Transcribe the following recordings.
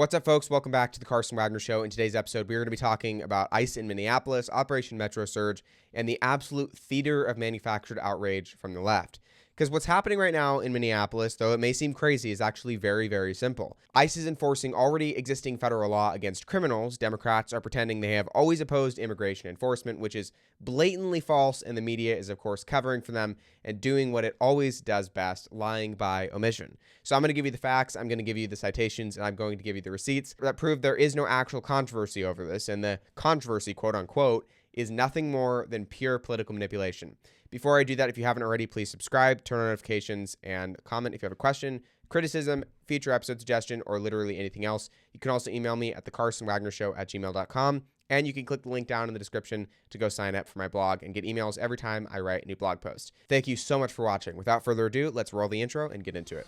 What's up, folks? Welcome back to the Carson Wagner Show. In today's episode, we're going to be talking about ICE in Minneapolis, Operation Metro Surge, and the absolute theater of manufactured outrage from the left. Because what's happening right now in Minneapolis, though it may seem crazy, is actually very, very simple. ICE is enforcing already existing federal law against criminals. Democrats are pretending they have always opposed immigration enforcement, which is blatantly false, and the media is, of course, covering for them and doing what it always does best, lying by omission. So I'm going to give you the facts, I'm going to give you the citations, and I'm going to give you the receipts that prove there is no actual controversy over this, and the controversy, quote unquote, is nothing more than pure political manipulation. Before I do that, if you haven't already, please subscribe, turn on notifications, and comment if you have a question, criticism, future episode suggestion, or literally anything else. You can also email me at thecarsonwagnershow@gmail.com, and you can click the link down in the description to go sign up for my blog and get emails every time I write a new blog post. Thank you so much for watching. Without further ado, let's roll the intro and get into it.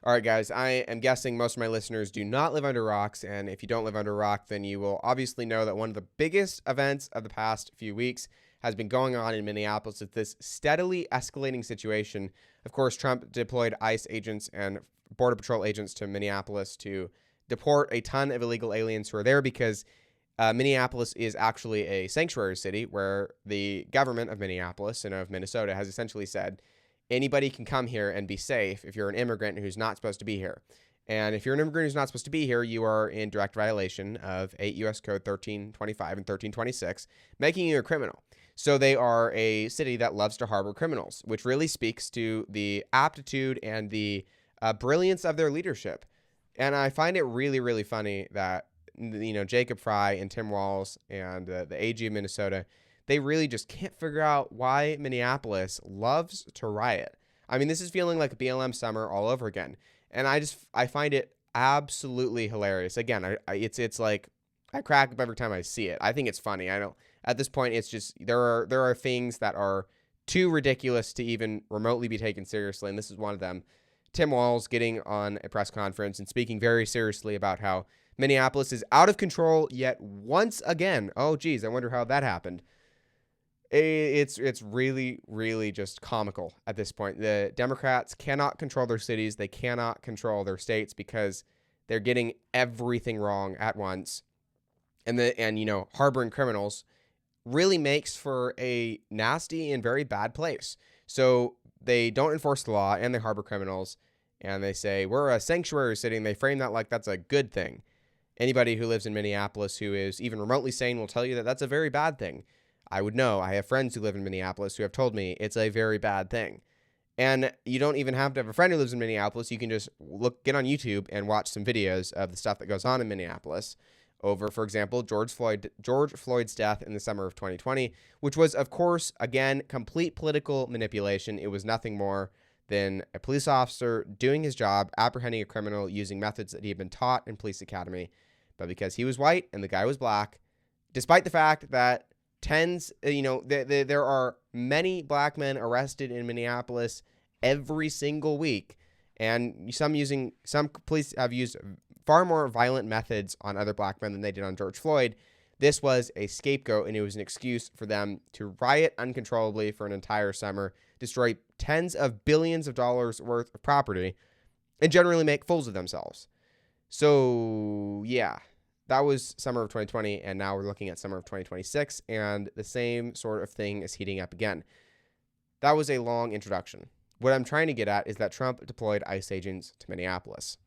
All right, guys, I am guessing most of my listeners do not live under rocks, and if you don't live under a rock, then you will obviously know that one of the biggest events of the past few weeks has been going on in Minneapolis with this steadily escalating situation. Of course, Trump deployed ICE agents and Border Patrol agents to Minneapolis to deport a ton of illegal aliens who are there because Minneapolis is actually a sanctuary city where the government of Minneapolis and of Minnesota has essentially said, anybody can come here and be safe if you're an immigrant who's not supposed to be here. And if you're an immigrant who's not supposed to be here, you are in direct violation of 8 U.S. Code 1325 and 1326, making you a criminal. So they are a city that loves to harbor criminals, which really speaks to the aptitude and the brilliance of their leadership. And I find it really, really funny that, Jacob Fry and Tim Walz and the AG of Minnesota, they really just can't figure out why Minneapolis loves to riot. I mean, this is feeling like a BLM summer all over again. And I find it absolutely hilarious. Again, it's like I crack up every time I see it. I think it's funny. At this point, it's just there are things that are too ridiculous to even remotely be taken seriously. And this is one of them. Tim Walz getting on a press conference and speaking very seriously about how Minneapolis is out of control yet once again. Oh, geez, I wonder how that happened. It's really, really just comical at this point. The Democrats cannot control their cities. They cannot control their states because they're getting everything wrong at once. And harboring criminals really makes for a nasty and very bad place. So they don't enforce the law and they harbor criminals and they say, we're a sanctuary city, and they frame that like that's a good thing. Anybody who lives in Minneapolis who is even remotely sane will tell you that that's a very bad thing. I would know. I have friends who live in Minneapolis who have told me it's a very bad thing. And you don't even have to have a friend who lives in Minneapolis. You can just get on YouTube and watch some videos of the stuff that goes on in Minneapolis over, for example, George Floyd's death in the summer of 2020, which was, of course, again, complete political manipulation. It was nothing more than a police officer doing his job, apprehending a criminal using methods that he had been taught in police academy. But because he was white and the guy was black, despite the fact that there are many black men arrested in Minneapolis every single week, and some police have used far more violent methods on other black men than they did on George Floyd. This was a scapegoat, and it was an excuse for them to riot uncontrollably for an entire summer, destroy tens of billions of dollars worth of property, and generally make fools of themselves. So, yeah. That was summer of 2020, and now we're looking at summer of 2026, and the same sort of thing is heating up again. That was a long introduction. What I'm trying to get at is that Trump deployed ICE agents to Minneapolis.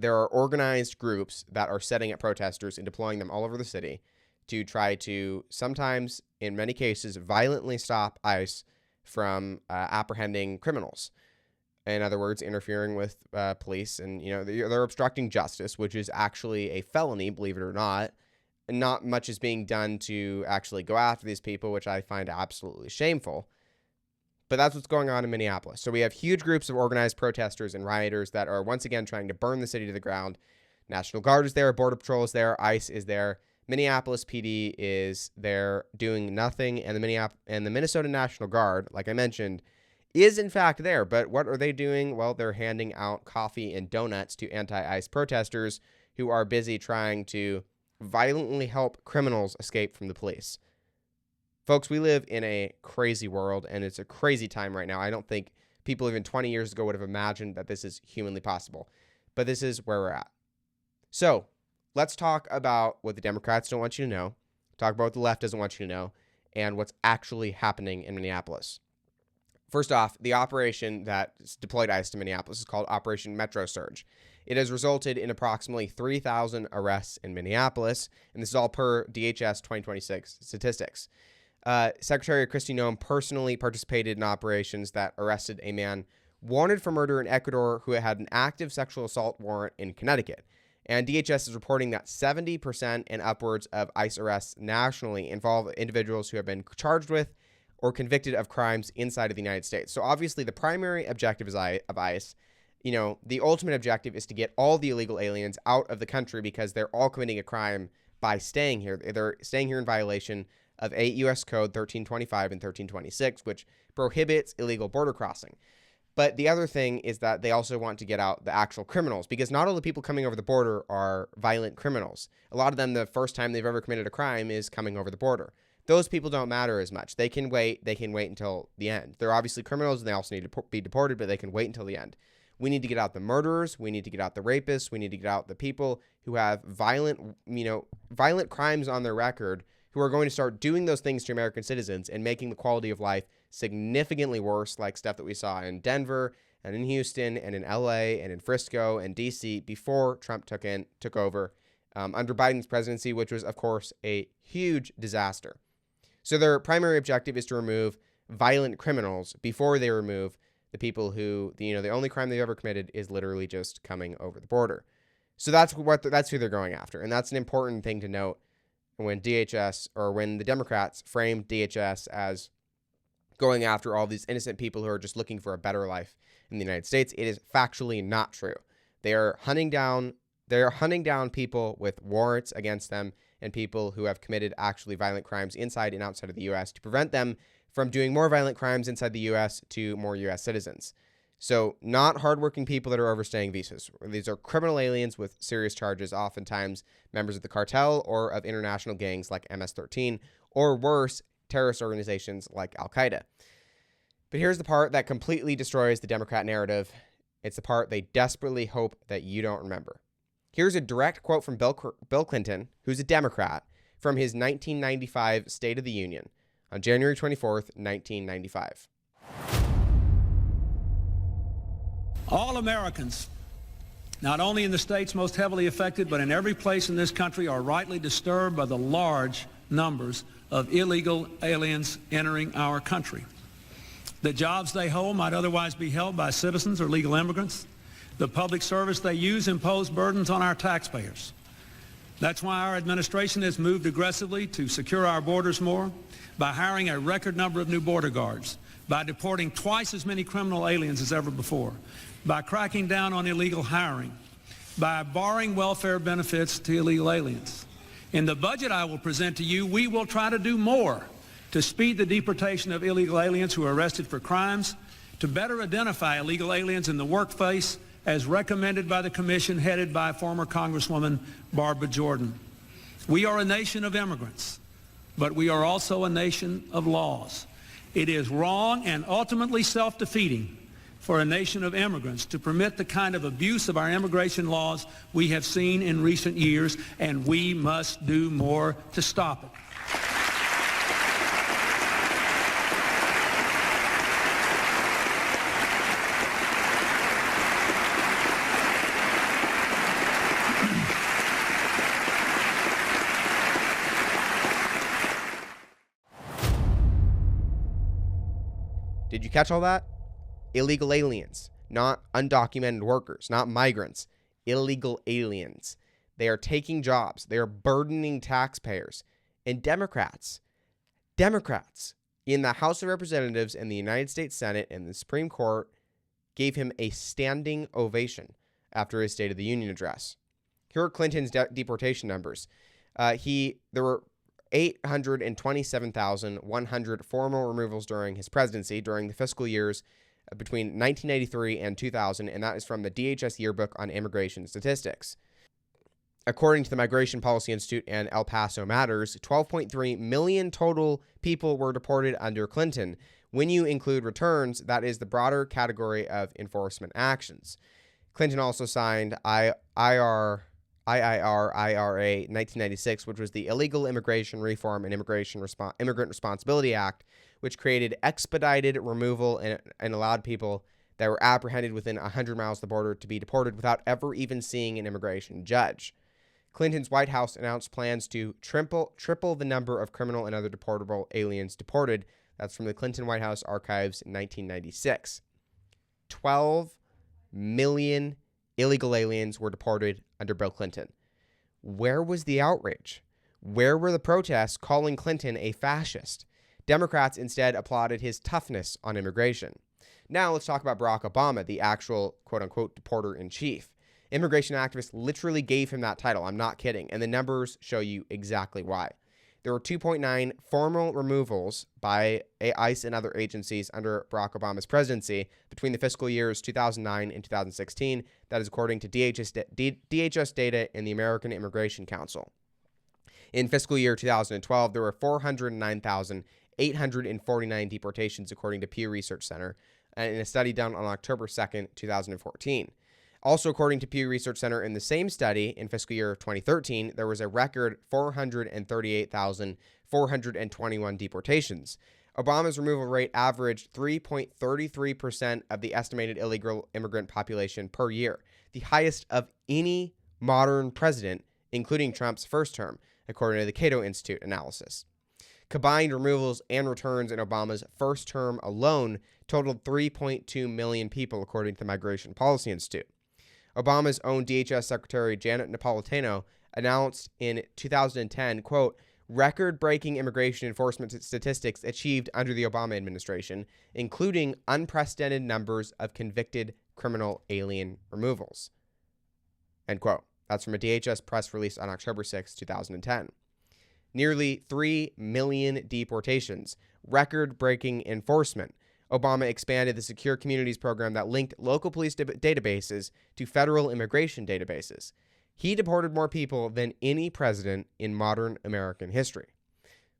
There are organized groups that are setting up protesters and deploying them all over the city to try to, sometimes, in many cases, violently stop ICE from apprehending criminals. In other words, interfering with police, and they're obstructing justice, which is actually a felony, believe it or not. And not much is being done to actually go after these people, which I find absolutely shameful. But that's what's going on in Minneapolis. So we have huge groups of organized protesters and rioters that are once again trying to burn the city to the ground. National Guard is there, Border Patrol is there, ICE is there, Minneapolis PD is there doing nothing, and the Minnesota National Guard, like I mentioned, is in fact there. But what are they doing? Well, they're handing out coffee and donuts to anti-ICE protesters who are busy trying to violently help criminals escape from the police. Folks, we live in a crazy world, and it's a crazy time right now. I don't think people even 20 years ago would have imagined that this is humanly possible. But this is where we're at. So let's talk about what the Democrats don't want you to know, talk about what the left doesn't want you to know, and what's actually happening in Minneapolis. First off, the operation that deployed ICE to Minneapolis is called Operation Metro Surge. It has resulted in approximately 3,000 arrests in Minneapolis, and this is all per DHS 2026 statistics. Secretary Kristi Noem personally participated in operations that arrested a man wanted for murder in Ecuador who had an active sexual assault warrant in Connecticut. And DHS is reporting that 70% and upwards of ICE arrests nationally involve individuals who have been charged with or convicted of crimes inside of the United States. So obviously the primary objective of ICE, the ultimate objective is to get all the illegal aliens out of the country because they're all committing a crime by staying here. They're staying here in violation of 8 U.S. Code 1325 and 1326, which prohibits illegal border crossing. But the other thing is that they also want to get out the actual criminals, because not all the people coming over the border are violent criminals. A lot of them, the first time they've ever committed a crime is coming over the border. Those people don't matter as much. They can wait until the end. They're obviously criminals and they also need to be deported, but they can wait until the end. We need to get out the murderers. We need to get out the rapists. We need to get out the people who have violent crimes on their record, who are going to start doing those things to American citizens and making the quality of life significantly worse, like stuff that we saw in Denver and in Houston and in LA and in Frisco and DC before Trump took over under Biden's presidency, which was, of course, a huge disaster. So their primary objective is to remove violent criminals before they remove the people who, the only crime they've ever committed is literally just coming over the border. So that's who they're going after. And that's an important thing to note when the Democrats frame DHS as going after all these innocent people who are just looking for a better life in the United States. It is factually not true. They are hunting down people with warrants against them and people who have committed actually violent crimes inside and outside of the U.S. to prevent them from doing more violent crimes inside the U.S. to more U.S. citizens. So not hardworking people that are overstaying visas. These are criminal aliens with serious charges, oftentimes members of the cartel or of international gangs like MS-13, or worse, terrorist organizations like Al-Qaeda. But here's the part that completely destroys the Democrat narrative. It's the part they desperately hope that you don't remember. Here's a direct quote from Bill Clinton, who's a Democrat, from his 1995 State of the Union on January 24th, 1995. All Americans, not only in the states most heavily affected, but in every place in this country, are rightly disturbed by the large numbers of illegal aliens entering our country. The jobs they hold might otherwise be held by citizens or legal immigrants. The public service they use impose burdens on our taxpayers. That's why our administration has moved aggressively to secure our borders more, by hiring a record number of new border guards, by deporting twice as many criminal aliens as ever before, by cracking down on illegal hiring, by barring welfare benefits to illegal aliens. In the budget I will present to you, we will try to do more to speed the deportation of illegal aliens who are arrested for crimes, to better identify illegal aliens in the workplace, as recommended by the commission headed by former Congresswoman Barbara Jordan. We are a nation of immigrants, but we are also a nation of laws. It is wrong and ultimately self-defeating for a nation of immigrants to permit the kind of abuse of our immigration laws we have seen in recent years, and we must do more to stop it. Did you catch all that? Illegal aliens, not undocumented workers, not migrants, illegal aliens. They are taking jobs. They are burdening taxpayers. And Democrats in the House of Representatives and the United States Senate and the Supreme Court gave him a standing ovation after his State of the Union address. Here are Clinton's deportation numbers. There were 827,100 formal removals during his presidency during the fiscal years between 1993 and 2000, and that is from the DHS Yearbook on Immigration Statistics. According to the Migration Policy Institute and El Paso Matters, 12.3 million total people were deported under Clinton. When you include returns, that is the broader category of enforcement actions. Clinton also signed IRA 1996, which was the Illegal Immigration Reform and Immigrant Responsibility Act, which created expedited removal and allowed people that were apprehended within 100 miles of the border to be deported without ever even seeing an immigration judge. Clinton's White House announced plans to triple the number of criminal and other deportable aliens deported. That's from the Clinton White House archives in 1996. 12 million illegal aliens were deported under Bill Clinton. Where was the outrage? Where were the protests calling Clinton a fascist? Democrats instead applauded his toughness on immigration. Now let's talk about Barack Obama, the actual quote-unquote Deporter-in-Chief. Immigration activists literally gave him that title. I'm not kidding. And the numbers show you exactly why. There were 2.9 formal removals by ICE and other agencies under Barack Obama's presidency between the fiscal years 2009 and 2016. That is according to DHS data in the American Immigration Council. In fiscal year 2012, there were 409,849 deportations, according to Pew Research Center, in a study done on October 2nd, 2014. Also, according to Pew Research Center, in the same study in fiscal year 2013, there was a record 438,421 deportations. Obama's removal rate averaged 3.33% of the estimated illegal immigrant population per year, the highest of any modern president, including Trump's first term, according to the Cato Institute analysis. Combined removals and returns in Obama's first term alone totaled 3.2 million people, according to the Migration Policy Institute. Obama's own DHS Secretary Janet Napolitano announced in 2010, quote, record-breaking immigration enforcement statistics achieved under the Obama administration, including unprecedented numbers of convicted criminal alien removals, end quote. That's from a DHS press release on October 6, 2010. Nearly 3 million deportations, record-breaking enforcement. Obama expanded the Secure Communities program that linked local police databases to federal immigration databases. He deported more people than any president in modern American history.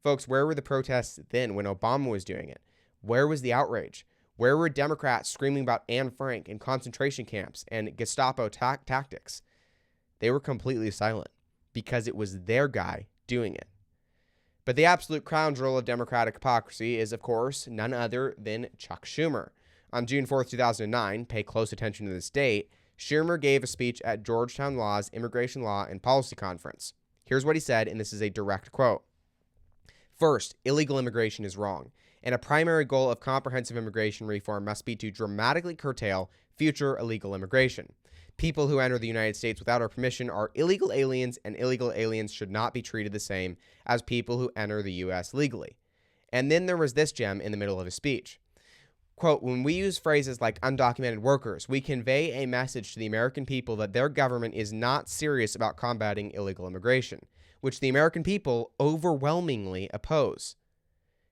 Folks, where were the protests then when Obama was doing it? Where was the outrage? Where were Democrats screaming about Anne Frank and concentration camps and Gestapo tactics? They were completely silent because it was their guy doing it. But the absolute crown jewel of Democratic hypocrisy is, of course, none other than Chuck Schumer. On June 4th, 2009, pay close attention to this date, Schumer gave a speech at Georgetown Law's Immigration Law and Policy Conference. Here's what he said, and this is a direct quote. First, illegal immigration is wrong, and a primary goal of comprehensive immigration reform must be to dramatically curtail future illegal immigration. People who enter the United States without our permission are illegal aliens, and illegal aliens should not be treated the same as people who enter the U.S. legally. And then there was this gem in the middle of his speech. Quote, when we use phrases like undocumented workers, we convey a message to the American people that their government is not serious about combating illegal immigration, which the American people overwhelmingly oppose.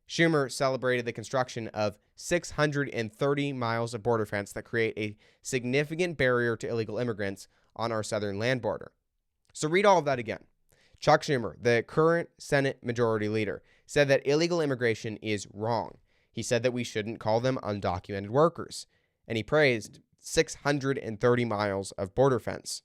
Schumer celebrated the construction of 630 miles of border fence that create a significant barrier to illegal immigrants on our southern land border. So read all of that again. Chuck Schumer, the current Senate Majority Leader, said that illegal immigration is wrong. He said that we shouldn't call them undocumented workers, and he praised 630 miles of border fence.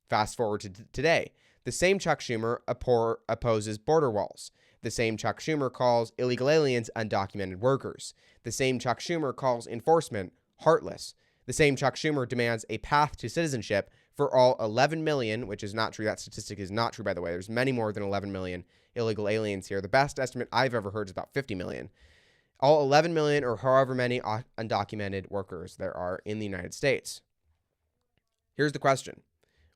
Fast forward to today. The same Chuck Schumer opposes border walls. The same Chuck Schumer calls illegal aliens undocumented workers. The same Chuck Schumer calls enforcement heartless. The same Chuck Schumer demands a path to citizenship for all 11 million, which is not true. That statistic is not true, by the way. There's many more than 11 million illegal aliens here. The best estimate I've ever heard is about 50 million. All 11 million or however many undocumented workers there are in the United States. Here's the question.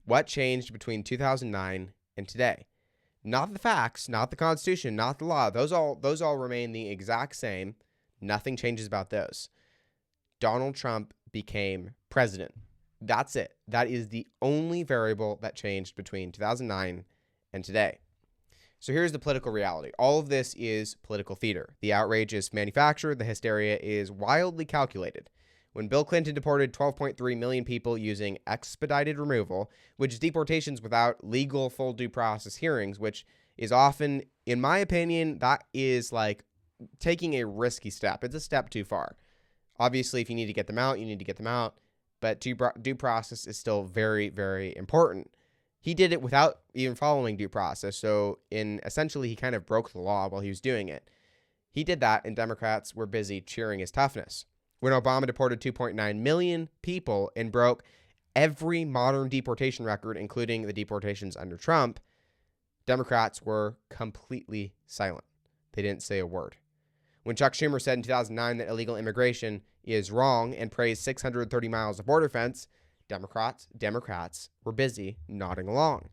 What changed between 2009 and today? Not the facts, not the Constitution, not the law. Those all remain the exact same. Nothing changes about those. Donald Trump became president. That's it. That is the only variable that changed between 2009 and today. So here's the political reality. All of this is political theater. The outrage is manufactured. The hysteria is wildly calculated. When Bill Clinton deported 12.3 million people using expedited removal, which is deportations without legal full due process hearings, which is often, in my opinion, that is like taking a risky step. It's a step too far. Obviously, if you need to get them out, you need to get them out. But due process is still very, very important. He did it without even following due process. So essentially, he kind of broke the law while he was doing it. He did that, and Democrats were busy cheering his toughness. When Obama deported 2.9 million people and broke every modern deportation record, including the deportations under Trump, Democrats were completely silent. They didn't say a word. When Chuck Schumer said in 2009 that illegal immigration is wrong and praised 630 miles of border fence, Democrats were busy nodding along.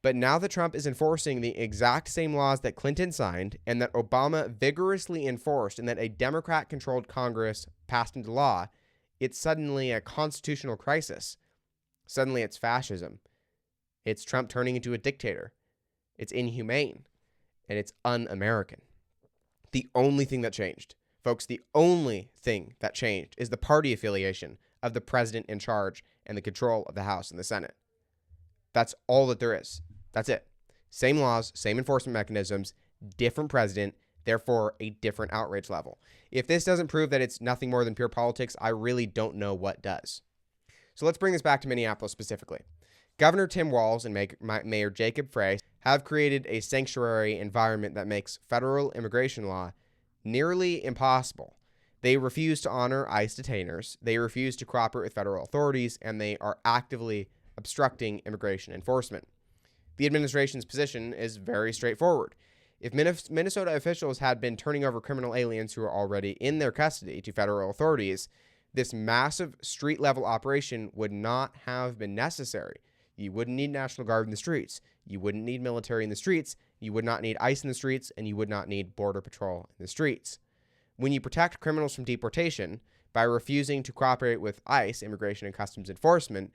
But now that Trump is enforcing the exact same laws that Clinton signed and that Obama vigorously enforced and that a Democrat-controlled Congress passed into law, it's suddenly a constitutional crisis. Suddenly it's fascism. It's Trump turning into a dictator. It's inhumane. And it's un-American. The only thing that changed, folks, the only thing that changed is the party affiliation of the president in charge and the control of the House and the Senate. That's all that there is. That's it. Same laws, same enforcement mechanisms, different president, therefore a different outrage level. If this doesn't prove that it's nothing more than pure politics, I really don't know what does. So let's bring this back to Minneapolis specifically. Governor Tim Walz and Mayor Jacob Frey have created a sanctuary environment that makes federal immigration law nearly impossible. They refuse to honor ICE detainers, they refuse to cooperate with federal authorities, and they are actively obstructing immigration enforcement. The administration's position is very straightforward. If Minnesota officials had been turning over criminal aliens who are already in their custody to federal authorities, this massive street-level operation would not have been necessary. You wouldn't need National Guard in the streets. You wouldn't need military in the streets. You would not need ICE in the streets, and you would not need Border Patrol in the streets. When you protect criminals from deportation by refusing to cooperate with ICE, Immigration and Customs Enforcement,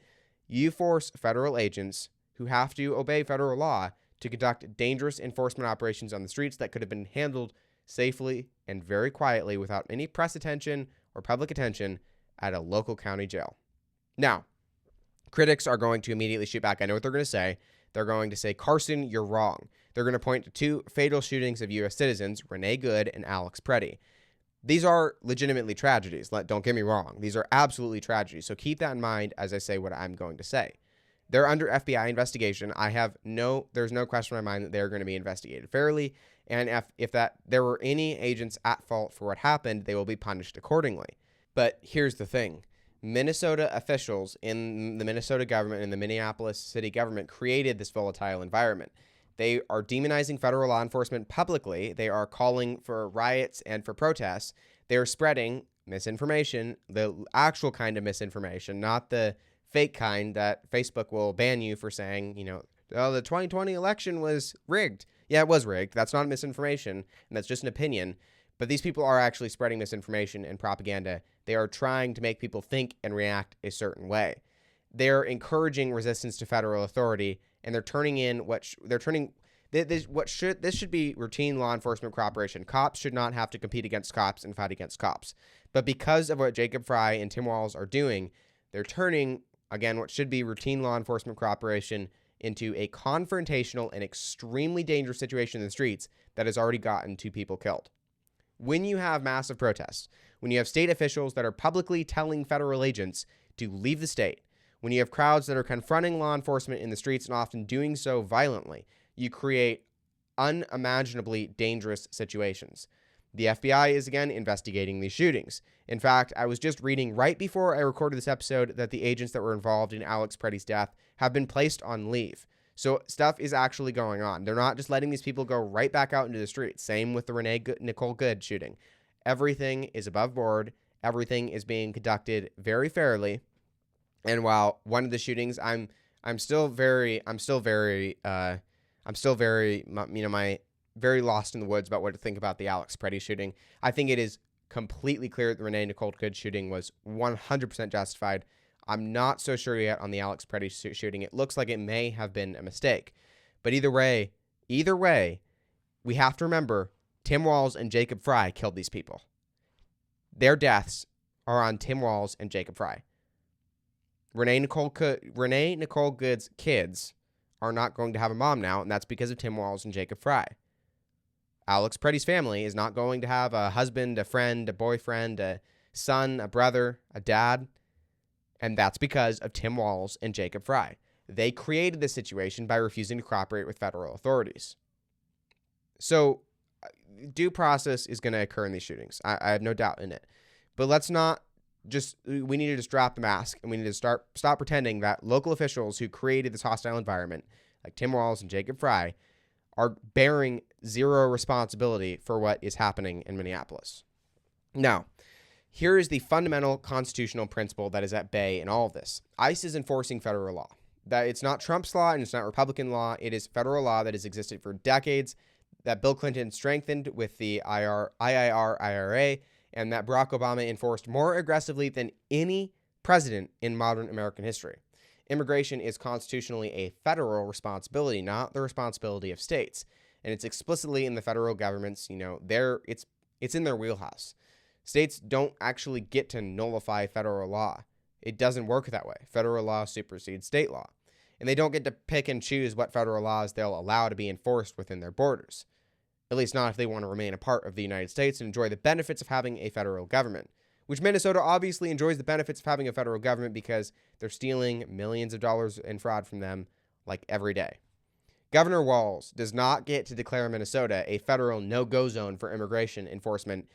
you force federal agents who have to obey federal law to conduct dangerous enforcement operations on the streets that could have been handled safely and very quietly without any press attention or public attention at a local county jail. Now, critics are going to immediately shoot back. I know what they're going to say. They're going to say, Carson, you're wrong. They're going to point to two fatal shootings of U.S. citizens, Renee Good and Alex Preddy. These are legitimately tragedies. Don't get me wrong. These are absolutely tragedies. So keep that in mind as I say what I'm going to say. They're under FBI investigation. There's no question in my mind that they're going to be investigated fairly. And if there were any agents at fault for what happened, they will be punished accordingly. But here's the thing. Minnesota officials in the Minnesota government and the Minneapolis city government created this volatile environment. They are demonizing federal law enforcement publicly. They are calling for riots and for protests. They are spreading misinformation, the actual kind of misinformation, not the fake kind that Facebook will ban you for saying, oh, the 2020 election was rigged. Yeah, it was rigged. That's not misinformation, and that's just an opinion. But these people are actually spreading misinformation and propaganda. They are trying to make people think and react a certain way. They're encouraging resistance to federal authority, and they're turning in this should be routine law enforcement cooperation. Cops should not have to compete against cops and fight against cops. But because of what Jacob Frey and Tim Walz are doing, they're turning, again, what should be routine law enforcement cooperation into a confrontational and extremely dangerous situation in the streets that has already gotten 2 people killed. When you have massive protests, when you have state officials that are publicly telling federal agents to leave the state, when you have crowds that are confronting law enforcement in the streets and often doing so violently, you create unimaginably dangerous situations. The FBI is again investigating these shootings. In fact, I was just reading right before I recorded this episode that the agents that were involved in Alex Preddy's death have been placed on leave. So stuff is actually going on. They're not just letting these people go right back out into the streets. Same with the Nicole Good shooting. Everything is above board. Everything is being conducted very fairly. And while one of the shootings, I'm still very lost in the woods about what to think about the Alex Preddy shooting. I think it is completely clear that the Renee Nicole Good shooting was 100% justified. I'm not so sure yet on the Alex Preddy shooting. It looks like it may have been a mistake. But either way, we have to remember Tim Walz and Jacob Frey killed these people. Their deaths are on Tim Walz and Jacob Frey. Renee Nicole Good's kids are not going to have a mom now, and that's because of Tim Walz and Jacob Frey. Alex Preddy's family is not going to have a husband, a friend, a boyfriend, a son, a brother, a dad, and that's because of Tim Walz and Jacob Frey. They created this situation by refusing to cooperate with federal authorities. So due process is going to occur in these shootings. I have no doubt in it. But let's not we need to just drop the mask, and we need to stop pretending that local officials who created this hostile environment, like Tim Walz and Jacob Frey, are bearing zero responsibility for what is happening in Minneapolis. Now, here is the fundamental constitutional principle that is at bay in all of this. ICE is enforcing federal law. That it's not Trump's law and it's not Republican law. It is federal law that has existed for decades, that Bill Clinton strengthened with the IRA, and that Barack Obama enforced more aggressively than any president in modern American history. Immigration is constitutionally a federal responsibility, not the responsibility of states. And it's explicitly in the federal government's, it's in their wheelhouse. States don't actually get to nullify federal law. It doesn't work that way. Federal law supersedes state law. And they don't get to pick and choose what federal laws they'll allow to be enforced within their borders. At least not if they want to remain a part of the United States and enjoy the benefits of having a federal government, which Minnesota obviously enjoys the benefits of having a federal government because they're stealing millions of dollars in fraud from them like every day. Governor Walz does not get to declare Minnesota a federal no-go zone for immigration enforcement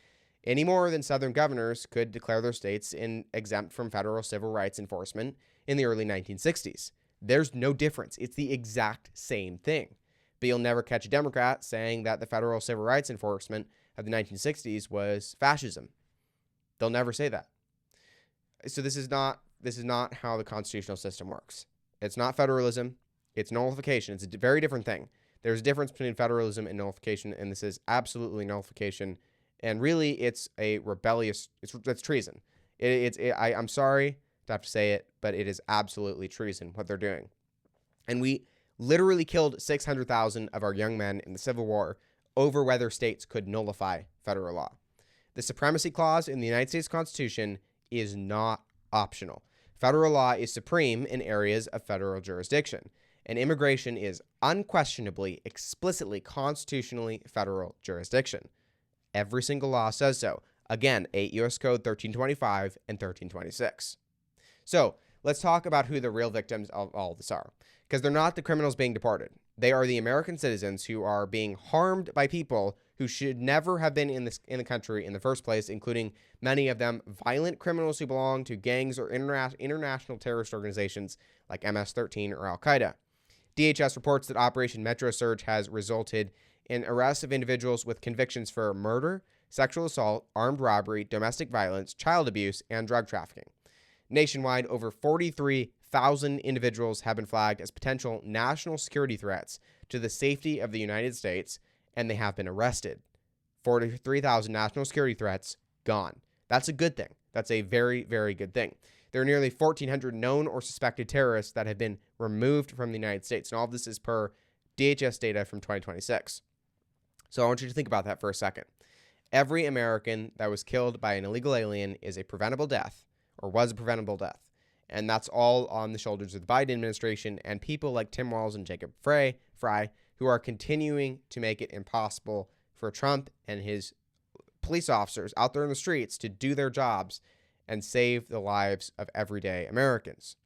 any more than Southern governors could declare their states exempt from federal civil rights enforcement in the early 1960s. There's no difference. It's the exact same thing. But you'll never catch a Democrat saying that the federal civil rights enforcement of the 1960s was fascism. They'll never say that. So this is not how the constitutional system works. It's not federalism. It's nullification. It's a very different thing. There's a difference between federalism and nullification, and this is absolutely nullification. And really, it's a rebellious. It's treason. I'm sorry to have to say it, but it is absolutely treason what they're doing. And we literally killed 600,000 of our young men in the Civil War over whether states could nullify federal law. The Supremacy Clause in the United States Constitution is not optional. Federal law is supreme in areas of federal jurisdiction, and immigration is unquestionably, explicitly, constitutionally federal jurisdiction. Every single law says so. Again, 8 U.S. Code 1325 and 1326. So let's talk about who the real victims of all this are, because they're not the criminals being deported. They are the American citizens who are being harmed by people who should never have been in the country in the first place, including many of them violent criminals who belong to gangs or international terrorist organizations like MS-13 or Al-Qaeda. DHS reports that Operation Metro Surge has resulted in arrests of individuals with convictions for murder, sexual assault, armed robbery, domestic violence, child abuse, and drug trafficking. Nationwide, over 43,000 individuals have been flagged as potential national security threats to the safety of the United States, and they have been arrested. 43,000 national security threats gone. That's a good thing. That's a very, very good thing. There are nearly 1,400 known or suspected terrorists that have been removed from the United States, and all of this is per DHS data from 2026. So I want you to think about that for a second. Every American that was killed by an illegal alien is a preventable death, or was a preventable death. And that's all on the shoulders of the Biden administration and people like Tim Walz and Jacob Frey, who are continuing to make it impossible for Trump and his police officers out there in the streets to do their jobs and save the lives of everyday Americans.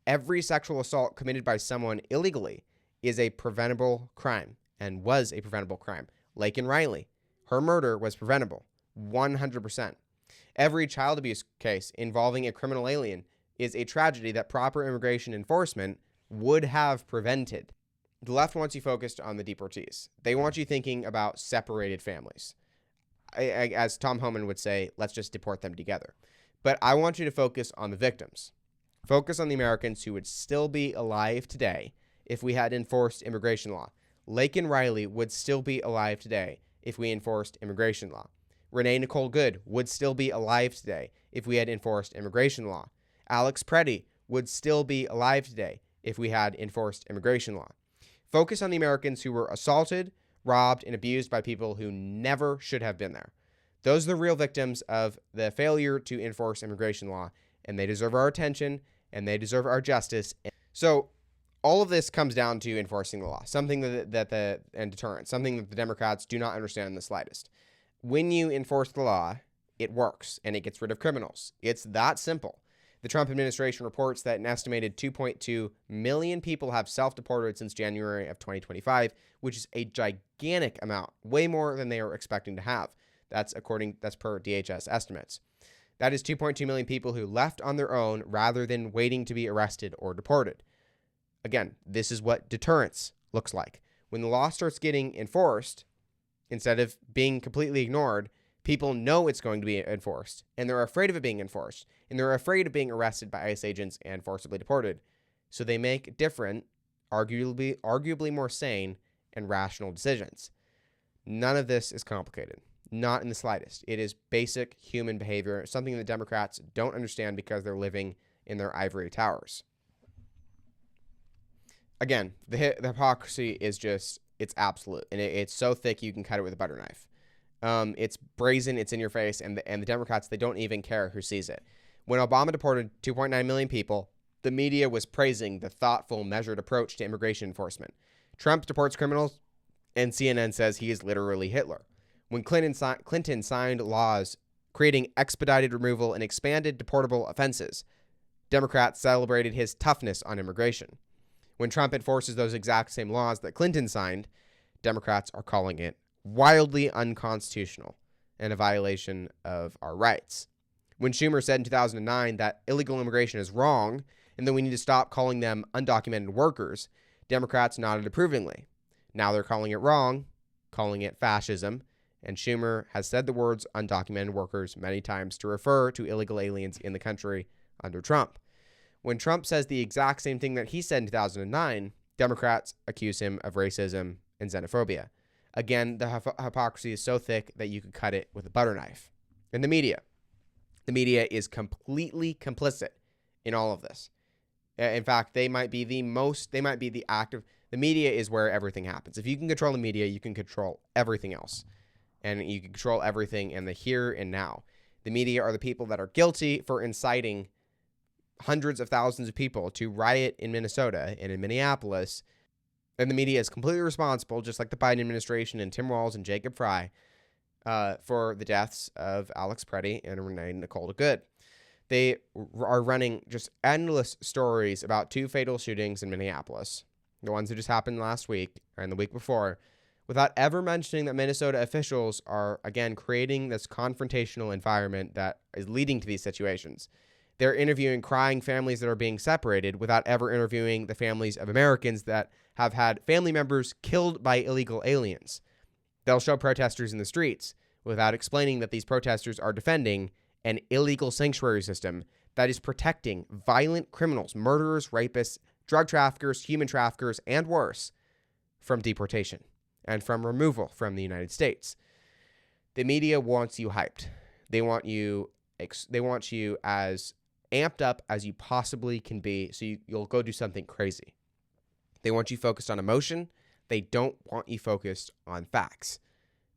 Every sexual assault committed by someone illegally is a preventable crime and was a preventable crime. Laken Riley, her murder was preventable, 100%. Every child abuse case involving a criminal alien is a tragedy that proper immigration enforcement would have prevented. The left wants you focused on the deportees. They want you thinking about separated families. As Tom Homan would say, let's just deport them together. But I want you to focus on the victims. Focus on the Americans who would still be alive today if we had enforced immigration law. Laken Riley would still be alive today if we enforced immigration law. Renee Nicole Good would still be alive today if we had enforced immigration law. Alex Preddy would still be alive today if we had enforced immigration law. Focus on the Americans who were assaulted, robbed, and abused by people who never should have been there. Those are the real victims of the failure to enforce immigration law, and they deserve our attention, and they deserve our justice. So all of this comes down to enforcing the law, something and deterrence, something that the Democrats do not understand in the slightest. When you enforce the law, it works, and it gets rid of criminals. It's that simple. The Trump administration reports that an estimated 2.2 million people have self-deported since January of 2025, which is a gigantic amount, way more than they are expecting to have. That's per DHS estimates. That is 2.2 million people who left on their own rather than waiting to be arrested or deported. Again, this is what deterrence looks like. When the law starts getting enforced, instead of being completely ignored, people know it's going to be enforced, and they're afraid of it being enforced, and they're afraid of being arrested by ICE agents and forcibly deported. So they make different, arguably more sane and rational decisions. None of this is complicated. Not in the slightest. It is basic human behavior, something the Democrats don't understand because they're living in their ivory towers. Again, the hypocrisy is just, it's absolute. And it's so thick you can cut it with a butter knife. It's brazen, it's in your face, and the Democrats, they don't even care who sees it. When Obama deported 2.9 million people, the media was praising the thoughtful, measured approach to immigration enforcement. Trump deports criminals, and CNN says he is literally Hitler. When Clinton signed laws creating expedited removal and expanded deportable offenses, Democrats celebrated his toughness on immigration. When Trump enforces those exact same laws that Clinton signed, Democrats are calling it wildly unconstitutional and a violation of our rights. When Schumer said in 2009 that illegal immigration is wrong and that we need to stop calling them undocumented workers, Democrats nodded approvingly. Now they're calling it wrong, calling it fascism, and Schumer has said the words undocumented workers many times to refer to illegal aliens in the country under Trump. When Trump says the exact same thing that he said in 2009, Democrats accuse him of racism and xenophobia. Again, the hypocrisy is so thick that you could cut it with a butter knife. And the media is completely complicit in all of this. In fact, the media is where everything happens. If you can control the media, you can control everything else. And you can control everything in the here and now. The media are the people that are guilty for inciting hundreds of thousands of people to riot in Minnesota and in Minneapolis. And the media is completely responsible, just like the Biden administration and Tim Walz and Jacob Frey, for the deaths of Alex Preddy and Renee Nicole DeGood. They are running just endless stories about two fatal shootings in Minneapolis, the ones that just happened last week and the week before, without ever mentioning that Minnesota officials are, again, creating this confrontational environment that is leading to these situations. They're interviewing crying families that are being separated without ever interviewing the families of Americans that have had family members killed by illegal aliens. They'll show protesters in the streets without explaining that these protesters are defending an illegal sanctuary system that is protecting violent criminals, murderers, rapists, drug traffickers, human traffickers, and worse, from deportation and from removal from the United States. The media wants you hyped. They want you as amped up as you possibly can be, so you'll go do something crazy. They want you focused on emotion. They don't want you focused on facts.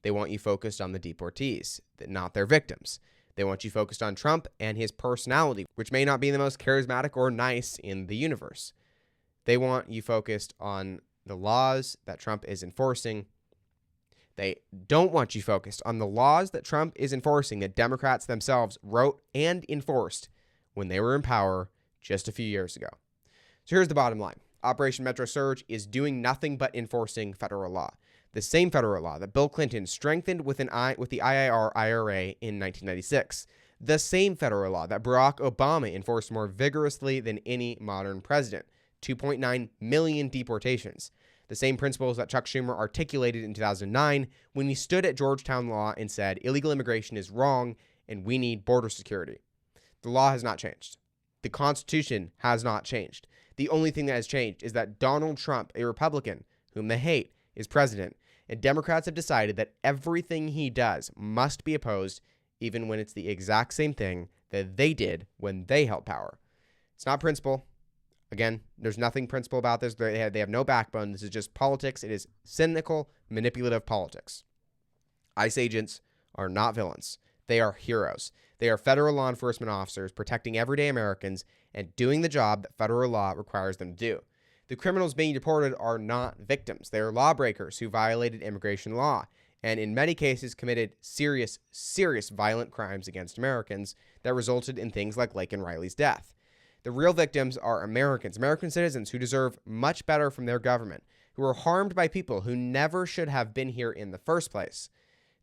They want you focused on the deportees, not their victims. They want you focused on Trump and his personality, which may not be the most charismatic or nice in the universe. They want you focused on the laws that Trump is enforcing. They don't want you focused on the laws that Trump is enforcing that Democrats themselves wrote and enforced when they were in power just a few years ago. So here's the bottom line. Operation Metro Surge is doing nothing but enforcing federal law. The same federal law that Bill Clinton strengthened with the IRA in 1996. The same federal law that Barack Obama enforced more vigorously than any modern president. 2.9 million deportations. The same principles that Chuck Schumer articulated in 2009 when he stood at Georgetown Law and said illegal immigration is wrong and we need border security. The law has not changed. The Constitution has not changed. The only thing that has changed is that Donald Trump, a Republican whom they hate, is president, and Democrats have decided that everything he does must be opposed, even when it's the exact same thing that they did when they held power. It's not principle. Again, there's nothing principle about this. They have no backbone. This is just politics. It is cynical, manipulative politics. ICE agents are not villains. They are heroes. They are federal law enforcement officers protecting everyday Americans and doing the job that federal law requires them to do. The criminals being deported are not victims. They are lawbreakers who violated immigration law and in many cases committed serious violent crimes against Americans that resulted in things like Laken Riley's death. The real victims are Americans, American citizens who deserve much better from their government, who are harmed by people who never should have been here in the first place.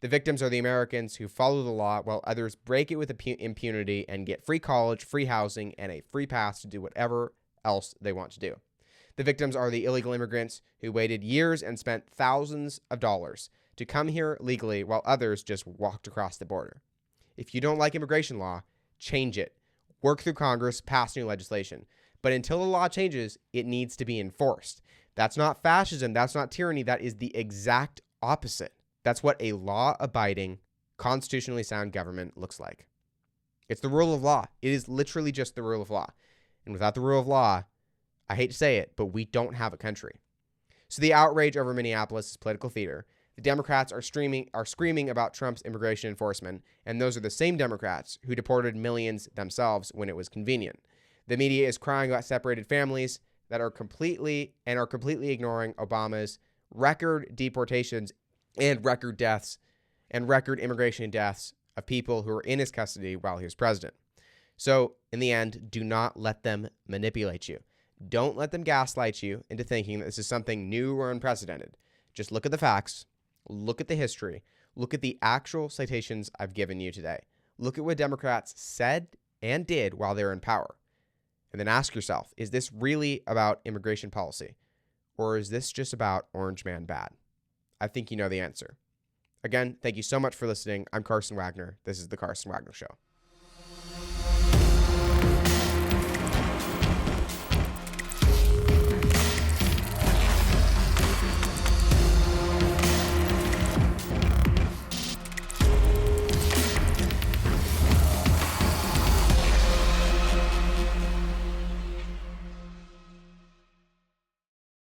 The victims are the Americans who follow the law while others break it with impunity and get free college, free housing, and a free pass to do whatever else they want to do. The victims are the illegal immigrants who waited years and spent thousands of dollars to come here legally while others just walked across the border. If you don't like immigration law, change it. Work through Congress, pass new legislation. But until the law changes, it needs to be enforced. That's not fascism. That's not tyranny. That is the exact opposite. That's what a law-abiding, constitutionally sound government looks like. It's the rule of law. It is literally just the rule of law. And without the rule of law, I hate to say it, but we don't have a country. So the outrage over Minneapolis is political theater. The Democrats are screaming about Trump's immigration enforcement, and those are the same Democrats who deported millions themselves when it was convenient. The media is crying about separated families that are completely ignoring Obama's record deportations and record deaths and record immigration deaths of people who were in his custody while he was president. So, in the end, do not let them manipulate you. Don't let them gaslight you into thinking that this is something new or unprecedented. Just look at the facts, look at the history, look at the actual citations I've given you today. Look at what Democrats said and did while they were in power. And then ask yourself, is this really about immigration policy? Or is this just about Orange Man bad? I think you know the answer. Again, thank you so much for listening. I'm Carson Wagner. This is The Carson Wagner Show.